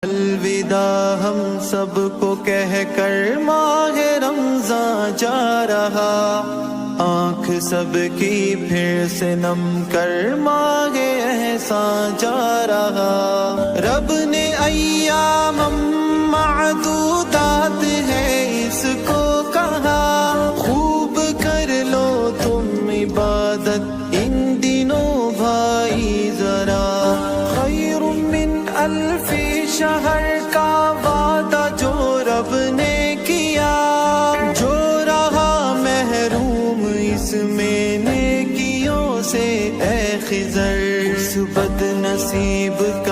अलविदा हम सबको कह कर माह रमज़ान जा रहा, आँख सबकी फिर से नम कर माह एहसान जा रहा। रब ने अय्याम मादूदात है इसको कहा, खूब कर लो तुम इबादत इन दिनों भाई जरा। खैरुम मिन अल्फी शहर का वादा जो रब ने किया, जो रहा महरूम इसमें नेकियों से ए खिज़र, उस बदनसीब का